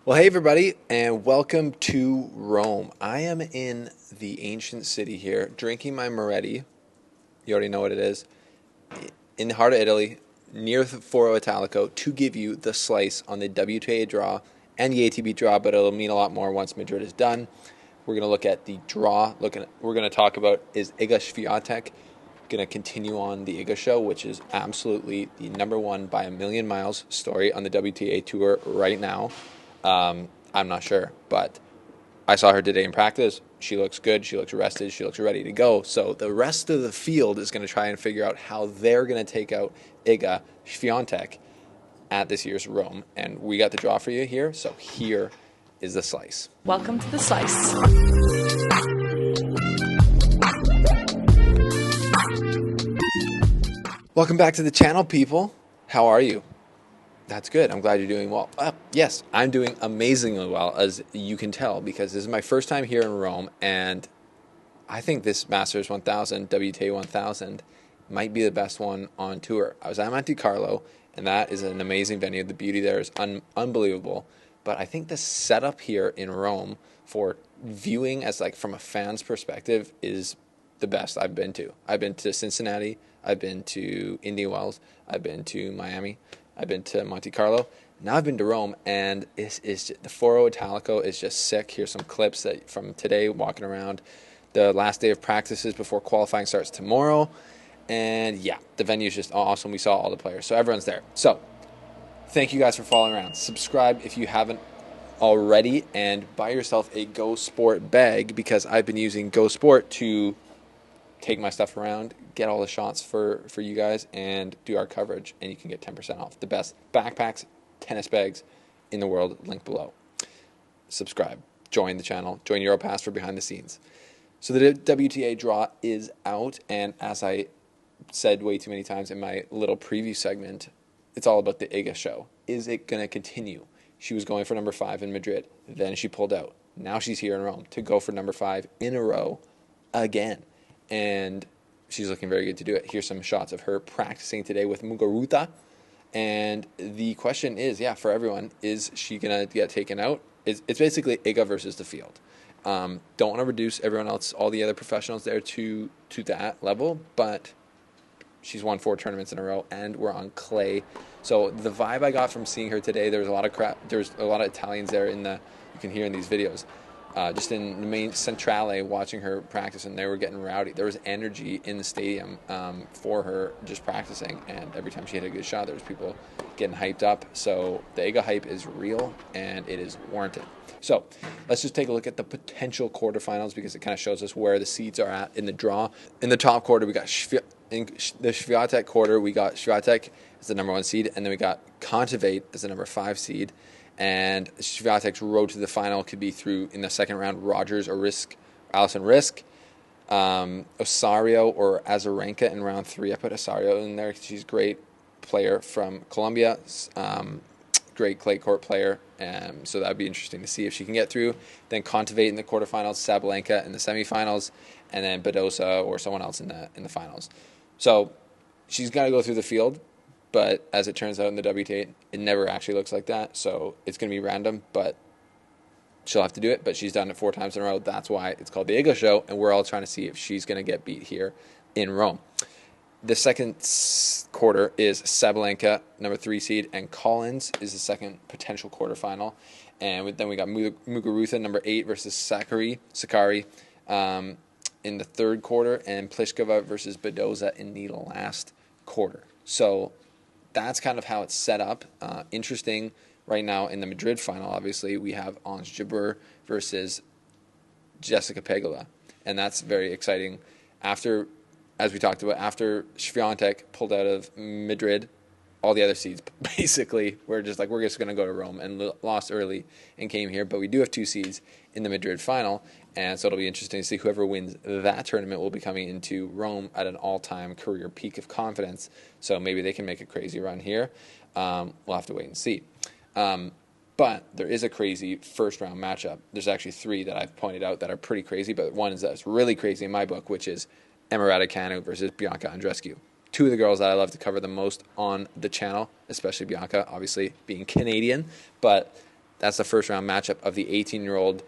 Well, hey everybody, and welcome to Rome. I am in the ancient city here, drinking my Moretti. You already know what it is. In the heart of Italy, near the Foro Italico, to give you the slice on the WTA draw and the ATP draw, but it'll mean a lot more once Madrid is done. We're going to look at the draw. We're going to talk about, is Iga Swiatek going to continue on the Iga show, which is absolutely the number one by a million miles story on the WTA tour right now. I'm not sure, but I saw her today in practice. She looks good. She looks rested. She looks ready to go. So the rest of the field is going to try and figure out how they're going to take out Iga Swiatek at this year's Rome. And we got the draw for you here. So here is the slice. Welcome to the slice. Welcome back to the channel, people. How are you? That's good. I'm glad you're doing well. Yes, I'm doing amazingly well, as you can tell, because this is my first time here in Rome, and I think this Masters 1000, WTA 1000, might be the best one on tour. I was at Monte Carlo, and that is an amazing venue. The beauty there is unbelievable. But I think the setup here in Rome for viewing as like from a fan's perspective is the best I've been to. I've been to Cincinnati. I've been to Indian Wells. I've been to Miami. I've been to Monte Carlo. Now I've been to Rome, and the Foro Italico is just sick. Here's some clips from today, walking around. The last day of practices before qualifying starts tomorrow. And yeah, the venue is just awesome. We saw all the players, so everyone's there. So thank you guys for following around. Subscribe if you haven't already, and buy yourself a Go Sport bag, because I've been using Go Sport to take my stuff around, get all the shots for you guys, and do our coverage, and you can get 10% off. The best backpacks, tennis bags in the world, link below. Subscribe, join the channel, join Europass for behind the scenes. So the WTA draw is out, and as I said way too many times in my little preview segment, it's all about the Iga show. Is it going to continue? She was going for number 5 in Madrid, then she pulled out. Now she's here in Rome to go for number 5 in a row again. And she's looking very good to do it. Here's some shots of her practicing today with Muguruza. And the question is, for everyone, is she going to get taken out? It's basically Iga versus the field. Don't want to reduce everyone else, all the other professionals there to that level, but she's won 4 tournaments in a row, and we're on clay. So the vibe I got from seeing her today, there was a lot of Italians there you can hear in these videos. Just in the main Centrale, watching her practice, and they were getting rowdy. There was energy in the stadium for her just practicing, and every time she hit a good shot, there was people getting hyped up. So the Iga hype is real, and it is warranted. So let's just take a look at the potential quarterfinals, because it kind of shows us where the seeds are at in the draw. In the top quarter, we got in the Swiatek quarter, we got Swiatek as the number 1 seed, and then we got Kontaveit as the number 5 seed. And Swiatek's road to the final could be through, in the second round, Rogers or Allison Risk, Osario or Azarenka in round 3. I put Osario in there. She's a great player from Colombia, great clay court player. So that would be interesting to see if she can get through. Then Kontaveit in the quarterfinals, Sabalenka in the semifinals, and then Badosa or someone else in the finals. So she's got to go through the field. But as it turns out in the WTA, it never actually looks like that. So it's going to be random, but she'll have to do it. But she's done it 4 times in a row. That's why it's called the Iga show, and we're all trying to see if she's going to get beat here in Rome. The second quarter is Sabalenka, number 3 seed, and Collins is the second potential quarterfinal. And then we got Muguruza, number 8, versus Sakkari in the third quarter, and Pliskova versus Badosa in the last quarter. So that's kind of how it's set up. Interesting right now in the Madrid final, obviously, we have Ons Jabeur versus Jessica Pegula. And that's very exciting. As we talked about, after Swiatek pulled out of Madrid, all the other seeds basically we're just going to go to Rome, and lost early and came here. But we do have 2 seeds in the Madrid final, and so it'll be interesting to see whoever wins that tournament will be coming into Rome at an all-time career peak of confidence. So maybe they can make a crazy run here. We'll have to wait and see. But there is a crazy first-round matchup. There's actually 3 that I've pointed out that are pretty crazy, but one is that's really crazy in my book, which is Emma Raducanu versus Bianca Andreescu. 2 of the girls that I love to cover the most on the channel, especially Bianca, obviously being Canadian, but That's the first round matchup of the 18-year-old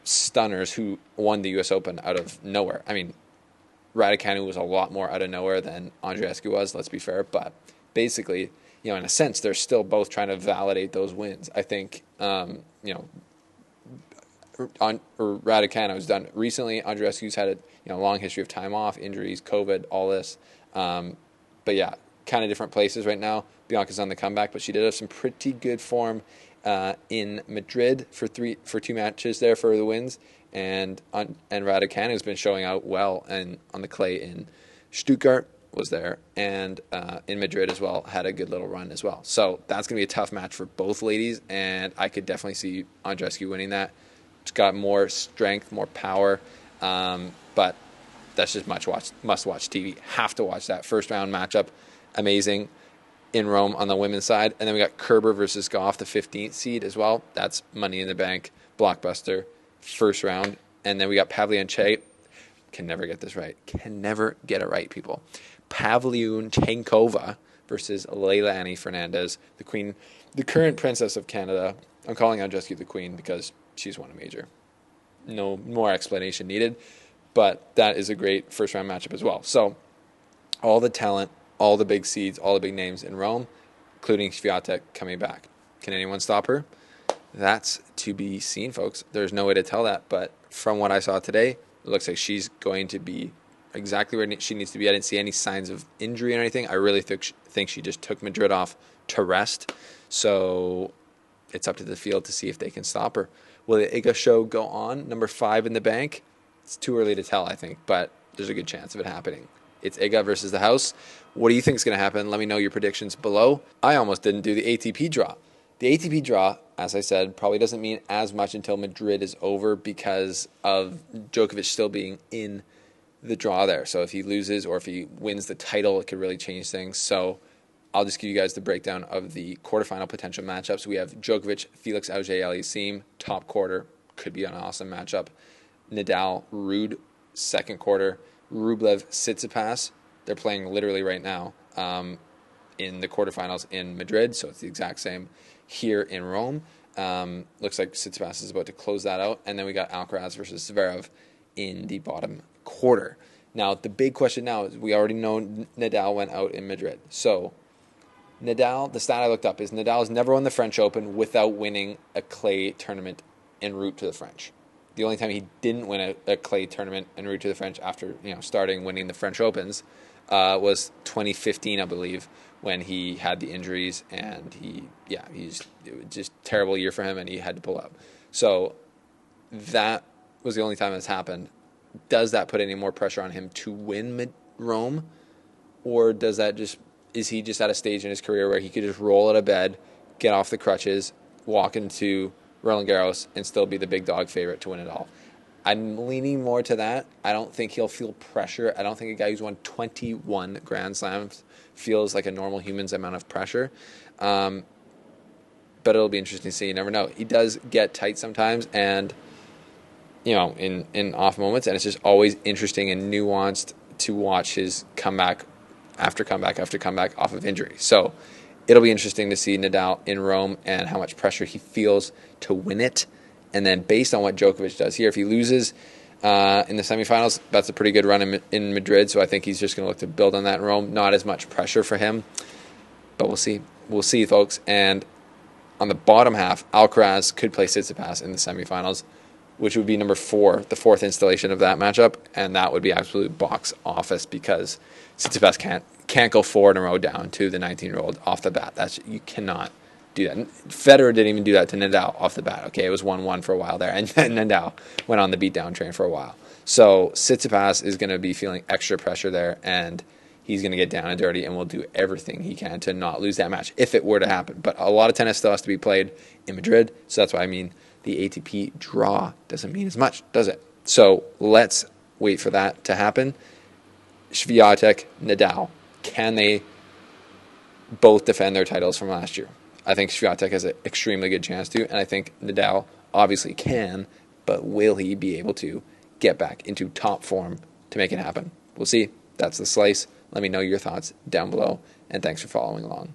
stunners who won the U.S. Open out of nowhere. I mean, Raducanu was a lot more out of nowhere than Andreescu was, let's be fair. But basically, in a sense, they're still both trying to validate those wins. I think, Raducanu was done recently. Andreescu's had a long history of time off, injuries, COVID, all this. But yeah, kind of different places right now. Bianca's on the comeback, but she did have some pretty good form in Madrid for two matches there for the wins, and Raducanu's been showing out well, and on the clay in Stuttgart was there, and in Madrid as well, had a good little run as well. So that's going to be a tough match for both ladies, and I could definitely see Andreescu winning that. It's got more strength, more power, but that's just must-watch TV. Have to watch that first round matchup. Amazing in Rome on the women's side. And then we got Kerber versus Goff, the 15th seed as well. That's Money in the Bank, blockbuster, first round. And then we got Pavlyuchenkova. Can never get this right. Can never get it right, people. Pavlyuchenkova versus Leylah Annie Fernandez, the queen, the current princess of Canada. I'm calling Andreescu the queen because she's won a major. No more explanation needed. But that is a great first-round matchup as well. So all the talent, all the big seeds, all the big names in Rome, including Swiatek coming back. Can anyone stop her? That's to be seen, folks. There's no way to tell that. But from what I saw today, it looks like she's going to be exactly where she needs to be. I didn't see any signs of injury or anything. I really think she just took Madrid off to rest. So it's up to the field to see if they can stop her. Will the Iga show go on? Number 5 in the bank? It's too early to tell, I think, but there's a good chance of it happening. It's Iga versus the house. What do you think is going to happen? Let me know your predictions below. I almost didn't do the ATP draw. The ATP draw, as I said, probably doesn't mean as much until Madrid is over because of Djokovic still being in the draw there. So if he loses or if he wins the title, it could really change things. So I'll just give you guys the breakdown of the quarterfinal potential matchups. We have Djokovic, Felix Auger-Aliassime, top quarter. Could be an awesome matchup. Nadal, Ruud, second quarter. Rublev, Tsitsipas. They're playing literally right now in the quarterfinals in Madrid, so it's the exact same here in Rome. Looks like Tsitsipas is about to close that out. And then we got Alcaraz versus Zverev in the bottom quarter. Now, the big question now is we already know Nadal went out in Madrid. So Nadal, the stat I looked up is Nadal has never won the French Open without winning a clay tournament en route to the French. The only time he didn't win a clay tournament en route to the French after starting winning the French Opens was 2015, I believe, when he had the injuries and it was just a terrible year for him and he had to pull up. So that was the only time that's happened. Does that put any more pressure on him to win Rome, or is he just at a stage in his career where he could just roll out of bed, get off the crutches, walk into Roland Garros and still be the big dog favorite to win it all? I'm leaning more to that. I don't think he'll feel pressure. I don't think a guy who's won 21 Grand Slams feels like a normal human's amount of pressure. But it'll be interesting to see. You never know. He does get tight sometimes and, in off moments, and it's just always interesting and nuanced to watch his comeback after comeback after comeback off of injury. So it'll be interesting to see Nadal in Rome and how much pressure he feels to win it. And then based on what Djokovic does here, if he loses in the semifinals, that's a pretty good run in Madrid. So I think he's just going to look to build on that in Rome. Not as much pressure for him, but we'll see. We'll see, folks. And on the bottom half, Alcaraz could play Tsitsipas in the semifinals, which would be number 4, the 4th installation of that matchup. And that would be absolute box office because Tsitsipas can't go 4 in a row down to the 19-year-old off the bat. You cannot do that. Federer didn't even do that to Nadal off the bat. Okay, it was 1-1 for a while there, and then Nadal went on the beatdown train for a while. So Tsitsipas is going to be feeling extra pressure there, and he's going to get down and dirty and will do everything he can to not lose that match if it were to happen. But a lot of tennis still has to be played in Madrid, so that's why I mean the ATP draw doesn't mean as much, does it? So let's wait for that to happen. Swiatek, Nadal, can they both defend their titles from last year? I think Swiatek has an extremely good chance to, and I think Nadal obviously can, but will he be able to get back into top form to make it happen? We'll see. That's the slice. Let me know your thoughts down below, and thanks for following along.